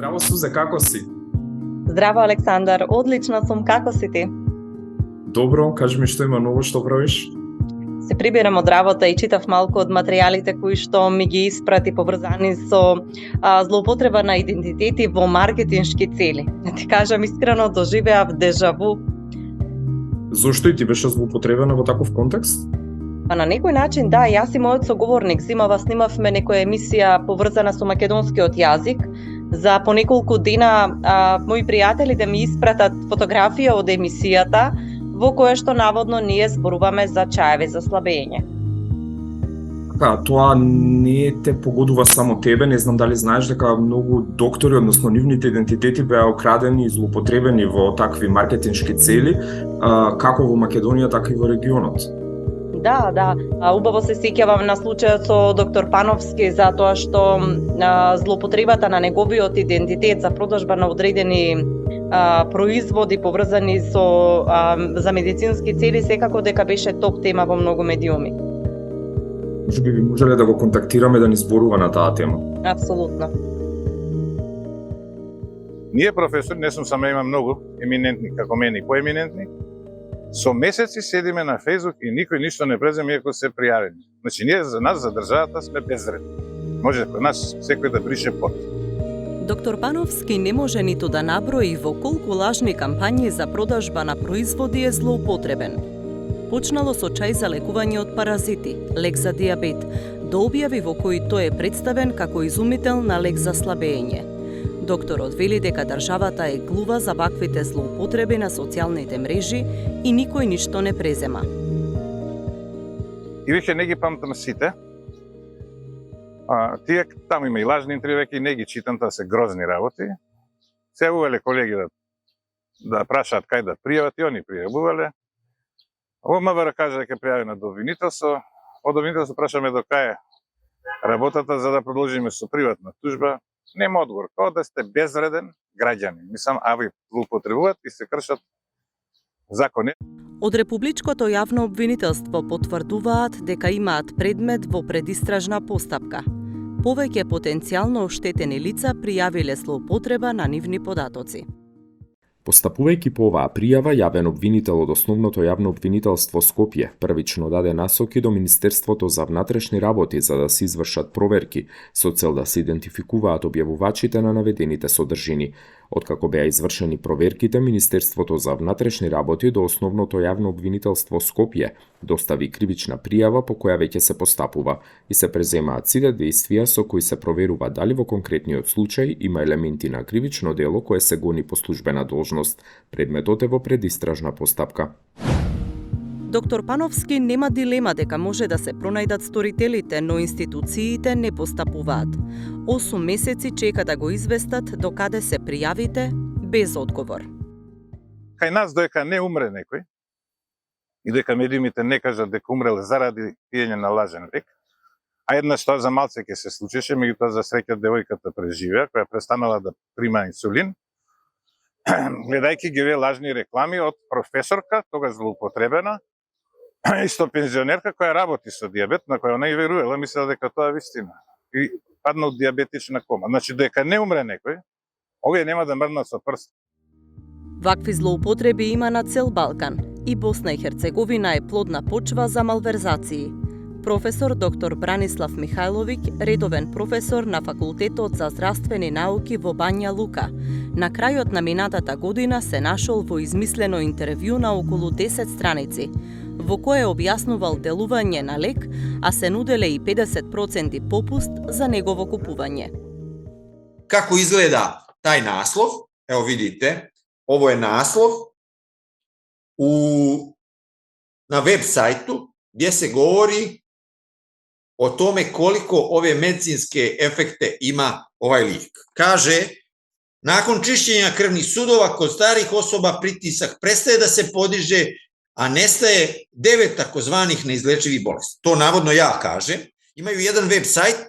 Здраво, Сузе, како си? Здраво, Александар. Одлично сум. Како си ти? Добро, кажи ми што има ново, што правиш? Се прибирам од работа и читав малку од материјалите кои што ми ги испрати поврзани со злоупотреба на идентитети во маркетиншки цели. Ти кажам искрено, доживеав дежаву. Зошто и ти беше злоупотребена во таков контекст? Па на некој начин, да, јас и мојот соговорник зимава снимавме некоја емисија поврзана со македонскиот јазик. За по неколку дена мои пријатели да ми испратат фотографија од емисијата во која што наводно ние зборуваме за чаеви за слабење. Тоа не те погодува само тебе, не знам дали знаеш дека многу доктори, односно нивните идентитети беа окрадени и злоупотребени во такви маркетиншки цели, како во Македонија, така и во регионот. Да, убаво се сеќавам на случајот со доктор Пановски за тоа што злоупотребата на неговиот идентитет за продажба на одредени производи поврзани со за медицински цели секако дека беше топ тема во многу медиуми. Би можеле да го контактираме да ни зборува на таа тема. Апсолутно. Ние професори, не сум само, има многу еминентни како мене и поеминентни, со месеци седиме на Фејсбук и никој ништо не презема иако се пријавени. Значи, ние за нас, за државата, сме безвредни. Може при нас секој да брише пот. Доктор Пановски не може ниту да наброи во колку лажни кампањи за продажба на производи е злоупотребен. Почнало со чај за лекување од паразити, лек за дијабет, до објави во кои тој е представен како изумител на лек за слабење. Докторот вели дека државата е глува за ваквите злоупотреби на социјалните мрежи и никој ништо не презема. И веќе не ги памтам сите. Тие таму има и лажни интервјуи, веќе не ги читам, тоа се грозни работи. Се увеле колеги да прашаат кај да пријават и они пријавувале. Во МВР кажа дека пријавено до обвинителство. Од обвинителство прашаме до кај работата за да продолжиме со приватна тужба. Нема одговор. Тоа да сте безвреден граѓанин. Мислам, ви злоупотребуваат и се кршат закони. Од Републичкото јавно обвинителство потврдуваат дека имаат предмет во предистражна постапка. Повеќе потенцијално оштетени лица пријавиле злоупотреба на нивни податоци. Постапувајќи по оваа пријава, јавен обвинител од Основното јавно обвинителство Скопје првично даде насоки до Министерството за внатрешни работи за да се извршат проверки со цел да се идентификуваат објавувачите на наведените содржини. Откако беа извршени проверките, Министерството за внатрешни работи до Основното јавно обвинителство Скопје достави кривична пријава по која веќе се постапува и се преземаат сите действија со кои се проверува дали во конкретниот случај има елементи на кривично дело кое се гони по службена должност. Предметот е во предистражна постапка. Доктор Пановски нема дилема дека може да се пронајдат сторителите, но институциите не постапуваат. 8 месеци чека да го известат до каде се пријавите без одговор. Кај нас доека не умре некој и дека медиумите не кажат дека умрел заради пиење на лажен лек, а еднаш тоа за малце ќе се случеше, меѓутоа за среќа девојката преживеа, која престанала да прима инсулин, гледајќи ги лажни реклами од професорка, тогаш злоупотребена, исто пензионерка која работи со дијабет, на која она и верувала, мислела дека тоа е вистина. И падна од дијабетична кома. Значи, дека не умре некој, овие нема да мрднат со прст. Вакви злоупотреби има на цел Балкан и Босна и Херцеговина е плодна почва за малверзации. Професор доктор Бранислав Михајловиќ, редовен професор на Факултетот за здравствени науки во Бања Лука, на крајот на минатата година се нашол во измислено интервју на околу 10 страници, во кое објаснувал делување на лек, а се нуделе и 50% попуст за негово купување. Како изгледа тај наслов? Ево видите, ово е наслов на веб сајту gdje se govori o tome koliko ove medicinske efekte ima ovaj lijek. Kaže, nakon čišćenja krvnih sudova kod starih osoba pritisak prestaje da se podiže, a nestaje 9 takozvanih neizlečivih bolesti. To navodno ja kažem. Imaju jedan web sajt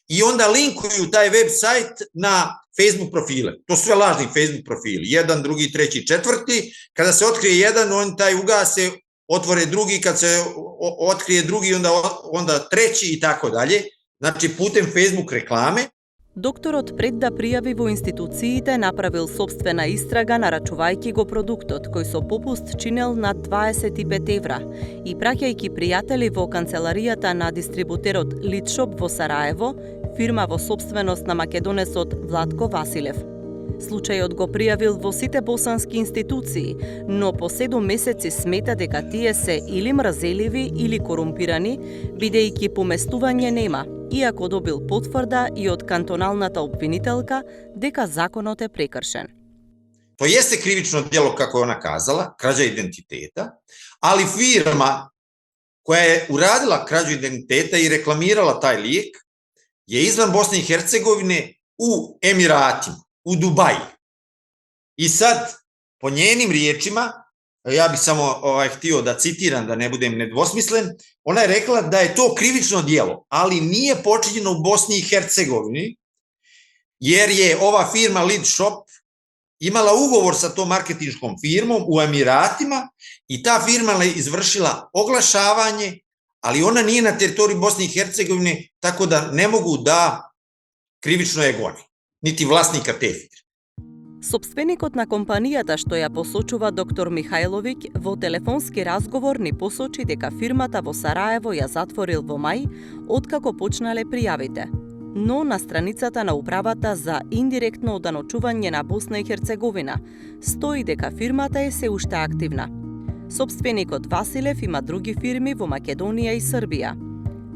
i onda linkuju taj web sajt na Facebook profile. To su sve lažni Facebook profili. Jedan, drugi, treći, četvrti. Kada se otkrije jedan, on taj ugase, otvore drugi, kad se otkrije drugi, onda treći i tako dalje. Znači putem Facebook reklame. Докторот пред да пријави во институциите направил сопствена истрага нарачувајќи го продуктот кој со попуст чинел над 25 евра и праќајќи пријатели во канцеларијата на дистрибутерот Лидшоп во Сараево, фирма во сопственост на македонецот Владко Василев. Случајот го пријавил во сите босански институции, но по 7 месеци смета дека тие се или мразеливи или корумпирани, бидејќи поместување нема, иако добил потврда и од кантоналната обвинителка дека законот е прекршен. To jeste krivično djelo, kako je ona kazala, krađa identiteta, ali firma koja je uradila krađu identiteta i reklamirala taj lijek je izvan Bosne i Hercegovine u Emiratima, u Dubaji. I sad, po njenim riječima, ja bih samo htio da citiram, da ne budem nedvosmislen, ona je rekla da je to krivično djelo, ali nije počinjeno u Bosni i Hercegovini, jer je ova firma Lidshop imala ugovor sa tom marketinškom firmom u Emiratima i ta firma je izvršila oglašavanje, ali ona nije na teritoriji Bosne i Hercegovine, tako da ne mogu da krivično je goni, niti vlasnika te firme. Сопственикот на компанијата што ја посочува доктор Михајловиќ во телефонски разговор ни посочи дека фирмата во Сараево ја затворил во мај, откако почнале пријавите. Но на страницата на управата за индиректно оданочување на Босна и Херцеговина стои дека фирмата е се уште активна. Сопственикот Василев има други фирми во Македонија и Србија.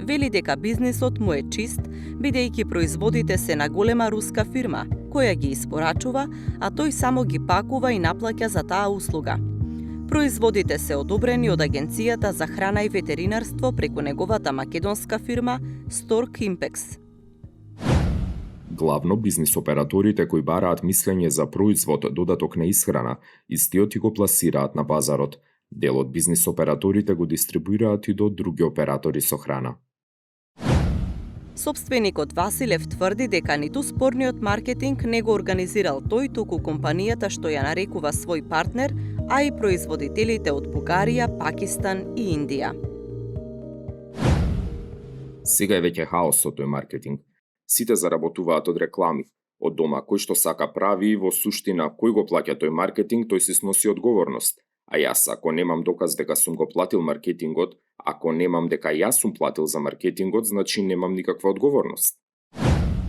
Вели дека бизнисот му е чист, бидејќи производите се на голема руска фирма, која ги испорачува, а тој само ги пакува и наплаќа за таа услуга. Производите се одобрени од Агенцијата за храна и ветеринарство преку неговата македонска фирма Stork Impex. Главно бизнис операторите кои бараат мислење за производ додаток на исхрана, истиот и го пласираат на пазарот. Дел од бизнис операторите го дистрибуираат и до други оператори со храна. Сопственикот Василев тврди дека ниту спорниот маркетинг не го организирал тој, туку компанијата што ја нарекува свој партнер, а и производителите од Бугарија, Пакистан и Индија. Сега е веќе хаос со тој маркетинг. Сите заработуваат од реклами. Од дома кој што сака прави и во суштина кој го плаќа тој маркетинг, тој си сноси одговорност. А јас, ако немам доказ дека сум го платил маркетингот, ако немам дека јас сум платил за маркетингот, значи немам никаква одговорност.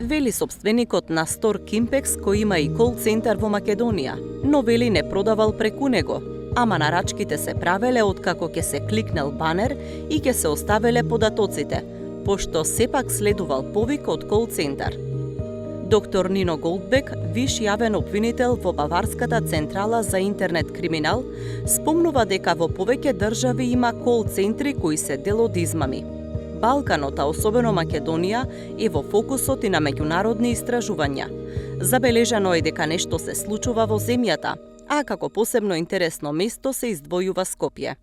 Вели сопственикот на Stork Impex, кој има и кол центар во Македонија, но вели не продавал преку него, ама нарачките се правеле откако ќе се кликнел банер и ќе се оставеле податоците, пошто сепак следувал повик од кол центар. Доктор Нино Голдбек, виш јавен обвинител во Баварската централа за интернет криминал, спомнува дека во повеќе држави има кол центри кои се дел од измами. Балканот, а особено Македонија, е во фокусот и на меѓународни истражувања. Забележано е дека нешто се случува во земјата, а како посебно интересно место се издвојува Скопје.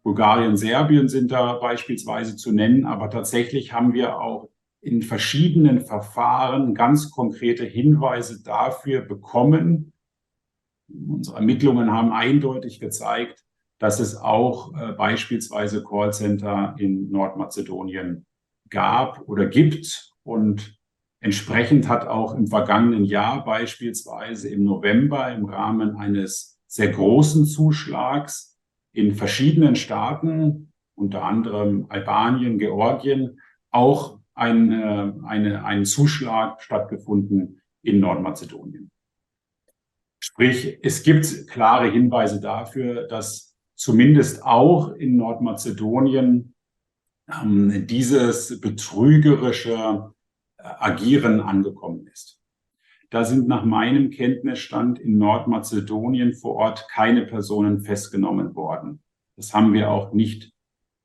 Bulgarien, Serbien sind da beispielsweise zu nennen, aber tatsächlich haben wir auch in verschiedenen Verfahren ganz konkrete Hinweise dafür bekommen. Unsere Ermittlungen haben eindeutig gezeigt, dass es auch beispielsweise Callcenter in Nordmazedonien gab oder gibt. Und entsprechend hat auch im vergangenen Jahr beispielsweise im November im Rahmen eines sehr großen Zuschlags in verschiedenen Staaten, unter anderem Albanien, Georgien, auch ein Zuschlag stattgefunden in Nordmazedonien. Sprich, es gibt klare Hinweise dafür, dass zumindest auch in Nordmazedonien dieses betrügerische Agieren angekommen ist. Da sind nach meinem Kenntnisstand in Nordmazedonien vor Ort keine Personen festgenommen worden. Das haben wir auch nicht.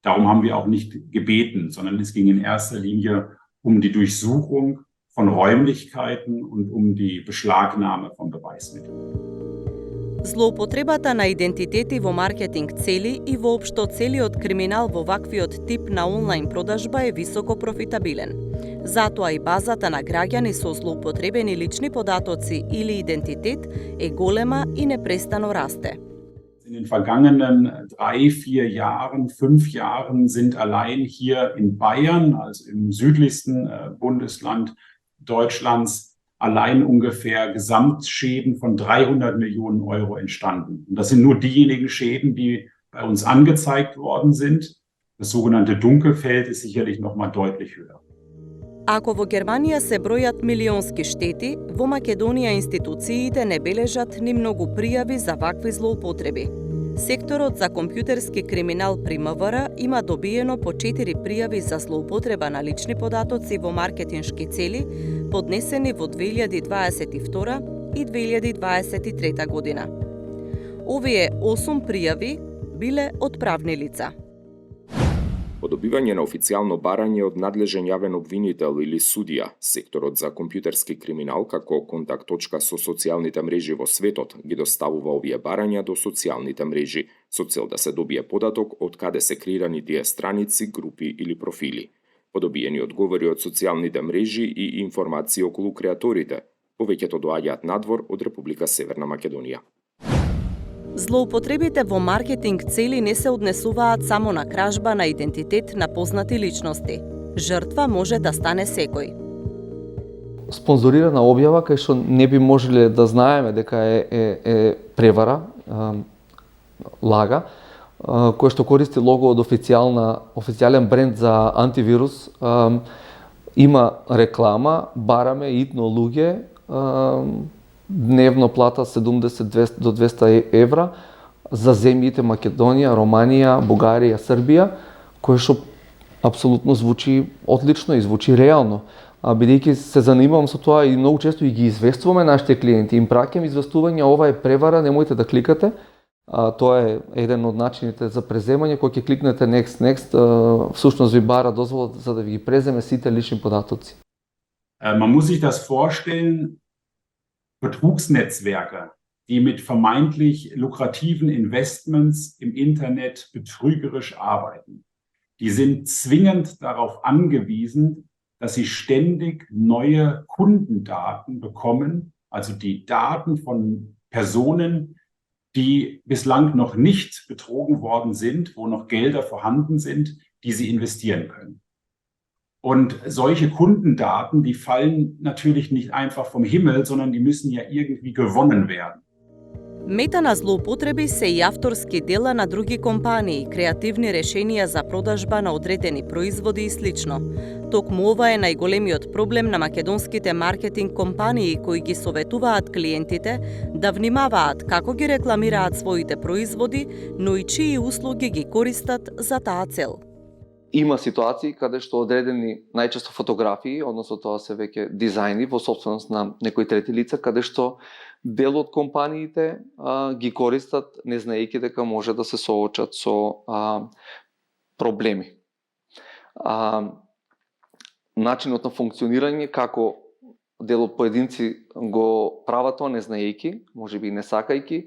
Darum haben wir auch nicht gebeten, sondern es ging in erster Linie um die Durchsuchung von Räumlichkeiten und um die Beschlagnahme von Beweismitteln. Злоупотребата на идентитети во маркетинг цели и воопшто целиот криминал во ваквиот тип на онлайн продажба е високо профитабилен. Затоа и базата на граѓани со злоупотребени лични податоци или идентитет е голема и непрестано расте. In den vergangenen 3, 4 Jahren, 5 Jahren sind allein hier in Bayern, also im südlichsten Bundesland, Deutschlands allein ungefähr Gesamtschäden von 300 Millionen Euro entstanden. Und das sind nur diejenigen Schäden, die bei uns angezeigt worden sind. Das sogenannte Dunkelfeld ist sicherlich noch mal deutlich höher. Ако во Германија се бројат милионски штети, во Македонија институциите не бележат ни многу пријави за вакви злоупотреби. Секторот за компјутерски криминал при МВР има добиено по 4 пријави за злоупотреба на лични податоци во маркетиншки цели, поднесени во 2022 и 2023 година. Овие 8 пријави биле од правни лица. По добивање на официјално барање од надлежен јавен обвинител или судија, секторот за компјутерски криминал како контакт точка со социјалните мрежи во светот ги доставува овие барања до социјалните мрежи со цел да се добие податок од каде се креирани тие страници, групи или профили. По добиени одговори од социјалните мрежи и информации околу креаторите, повеќето доаѓаат надвор од Република Северна Македонија. Злоупотребите во маркетинг цели не се однесуваат само на кражба на идентитет на познати личности. Жртва може да стане секој. Спонзорирана објава кај што не би можеле да знаеме дека е превара, лага, кој што користи лого од официјален бренд за антивирус, има реклама, бараме итно луѓе, дневно плата 70 до 200 евра за земјите Македонија, Романија, Бугарија, Србија, кој што апсолутно звучи одлично и звучи реално. Бидејќи се занимавам со тоа и многу често и ги известуваме нашите клиенти, им праќам известување, ова е превара, немојте да кликате. Тоа е еден од начините за преземање, кој ќе кликнете next, всушност ви бара дозвола за да ви ги преземе сите лични податоци. Man muss sich das vorstellen, Betrugsnetzwerke, die mit vermeintlich lukrativen Investments im Internet betrügerisch arbeiten, die sind zwingend darauf angewiesen, dass sie ständig neue Kundendaten bekommen, also die Daten von Personen, die bislang noch nicht betrogen worden sind, wo noch Gelder vorhanden sind, die sie investieren können. Und solche Kundendaten, die fallen natürlich nicht einfach vom Himmel, sondern die müssen ja irgendwie gewonnen werden. Мета на злоупотреби се и авторски дела на други компании, креативни решенија за продажба на одредени производи и слично. Токму ова е најголемиот проблем на македонските маркетинг компании кои ги советуваат клиентите да внимаваат како ги рекламираат своите производи, но и чии услуги ги користат за таа цел. Има ситуации каде што одредени најчесто фотографии, односно тоа се веќе дизајни во сопственост на некои трети лица, каде што дел од компаниите ги користат не знаејќи дека може да се соочат со проблеми. Начинот на функционирање, како дел од поединци го прават тоа не знаејќи, можеби и не сакајќи,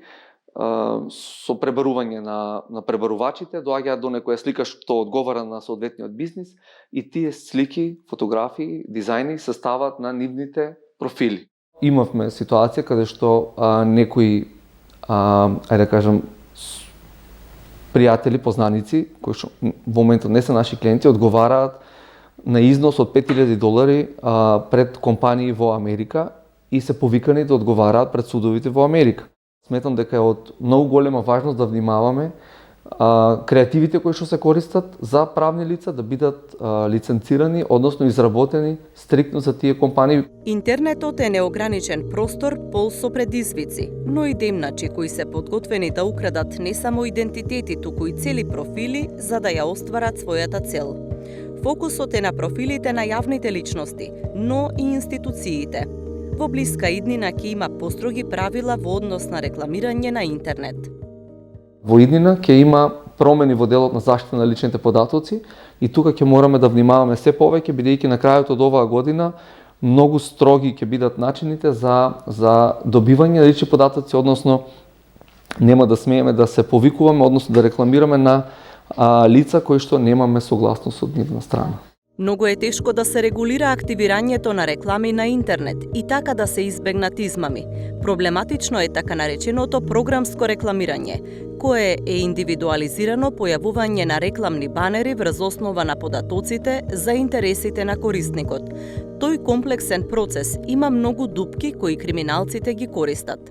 со пребарување на пребарувачите, доаѓаат до некоја слика што одговара на соодветниот бизнис и тие слики, фотографии, дизајни се стават на нивните профили. Имавме ситуација каде што некои, ајде да кажам, пријатели, познаници, кои што во моментот не се наши клиенти, одговараат на износ од $5000 пред компании во Америка и се повикани да одговараат пред судовите во Америка. Сметам дека е од многу голема важност да внимаваме креативите кои што се користат за правни лица да бидат лиценцирани, односно изработени стриктно за тие компании. Интернетот е неограничен простор пол со предизвици, но и демначи кои се подготвени да украдат не само идентитети, туку и цели профили за да ја остварат својата цел. Фокусот е на профилите на јавните личности, но и институциите. Во блиска иднина ќе има построги правила во однос на рекламирање на интернет. Во иднина ќе има промени во делот на заштита на личните податоци и тука ќе мораме да внимаваме се повеќе, бидејќи на крајот од оваа година многу строги ќе бидат начините за добивање на лични податоци, односно нема да смееме да се повикуваме, односно да рекламираме на лица кои што немаме согласност од нивна страна. Многу е тешко да се регулира активирањето на реклами на интернет и така да се избегнат измами. Проблематично е така нареченото програмско рекламирање, кое е индивидуализирано појавување на рекламни банери врз основа на податоците за интересите на корисникот. Тој комплексен процес има многу дупки кои криминалците ги користат.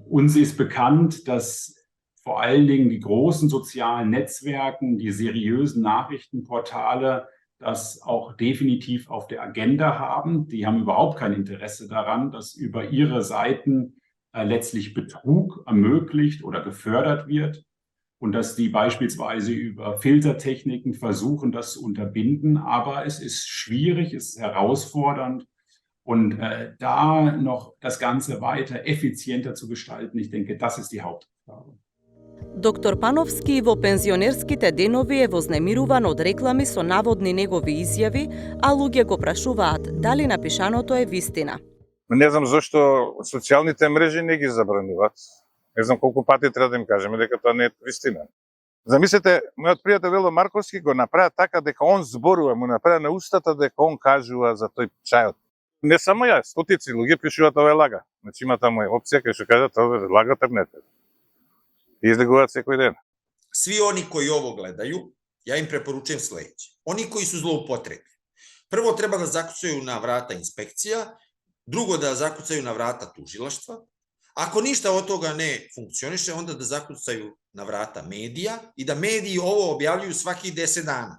Uns ist bekannt, dass vor allen Dingen die großen sozialen Netzwerken, die seriösen Nachrichtenportale, das auch definitiv auf der Agenda haben. Die haben überhaupt kein Interesse daran, dass über ihre Seiten letztlich Betrug ermöglicht oder gefördert wird und dass die beispielsweise über Filtertechniken versuchen, das zu unterbinden. Aber es ist schwierig, es ist herausfordernd und da noch das Ganze weiter effizienter zu gestalten, ich denke, das ist die Hauptaufgabe. Доктор Пановски во пензионерските денови е вознемируван од реклами со наводни негови изјави, а луѓе го прашуваат дали напишаното е вистина. Не знам зошто социјалните мрежи не ги забрануваат. Не знам колку пати треба да им кажеме дека тоа не е вистина. Замислете, мојот пријател Вело Марковски го направи така дека он зборува, му направи на устата дека он кажува за тој чајот. Не само ја, стотици луѓе пишуваат ова е лага. Значи има таму опција кај што кажат ова е лага интернетот. И излегуваат секој ден. Svi oni koji ovo gledaju, ja im preporučujem sledeće. Oni koji su zloupotrebi. Prvo treba da zakucaju na vrata inspekcija, drugo da zakucaju na vrata tužilaštva. Ako ništa od toga ne funkcioniše, onda da zakucaju na vrata medija i da mediji ovo objavljuju svakih 10 dana.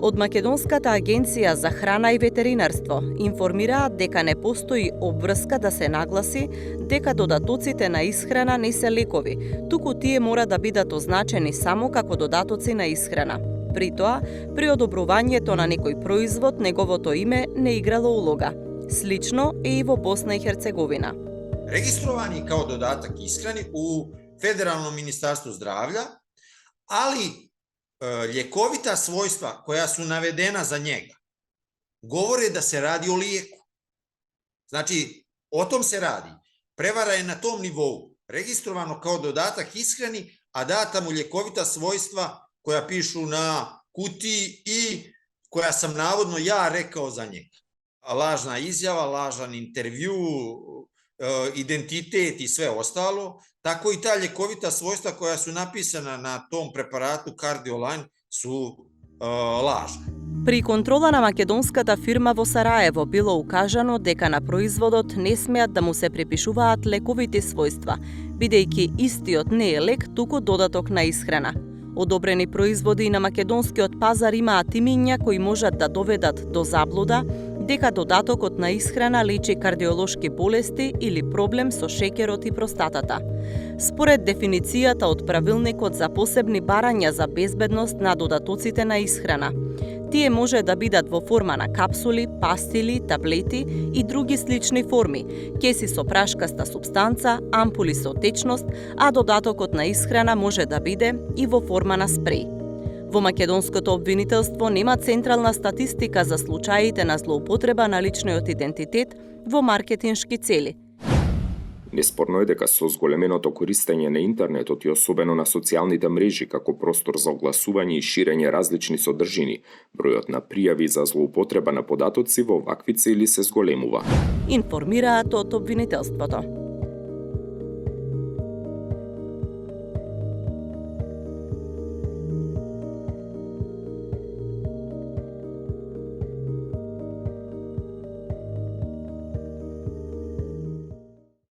Од Македонската агенција за храна и ветеринарство информираат дека не постои обврска да се нагласи дека додатоците на исхрана не се лекови, туку тие мора да бидат означени само како додатоци на исхрана. При тоа, при одобрувањето на некој производ, неговото име не играло улога. Слично е и во Босна и Херцеговина. Registrovani kao dodatak ishrani u Federalnom ministarstvu zdravlja, ali ljekovita svojstva koja su navedena za njega govore da se radi o lijeku. Znači, o tom se radi. Prevara je na tom nivou registrovano kao dodatak ishrani, a data mu ljekovita svojstva koja pišu na kutiji i koja sam navodno ja rekao za njega. Lažna izjava, lažan intervju, identitet i sve ostalo, tako i ta ljekovita svojstva koja su napisana na tom preparatu Cardioline su lažne. При контрола на македонската фирма во Сараево било укажано дека на производот не смеат да му се припишуваат лековите својства, бидејќи истиот не е лек, туку додаток на исхрана. Одобрени производи на македонскиот пазар имаат имиња кои можат да доведат до заблуда дека додатокот на исхрана лечи кардиолошки болести или проблем со шеќерот и простатата. Според дефиницијата од правилникот за посебни барања за безбедност на додатоците на исхрана, тие може да бидат во форма на капсули, пастили, таблети и други слични форми, кеси со прашкаста супстанца, ампули со течност, а додатокот на исхрана може да биде и во форма на спреј. Во македонското обвинителство нема централна статистика за случаите на злоупотреба на личниот идентитет во маркетиншки цели. Неспорно е дека со зголеменото користење на интернетот и особено на социјалните мрежи како простор за огласување и ширење различни содржини, бројот на пријави за злоупотреба на податоци во вакви цели се зголемува. Информираат од обвинителството.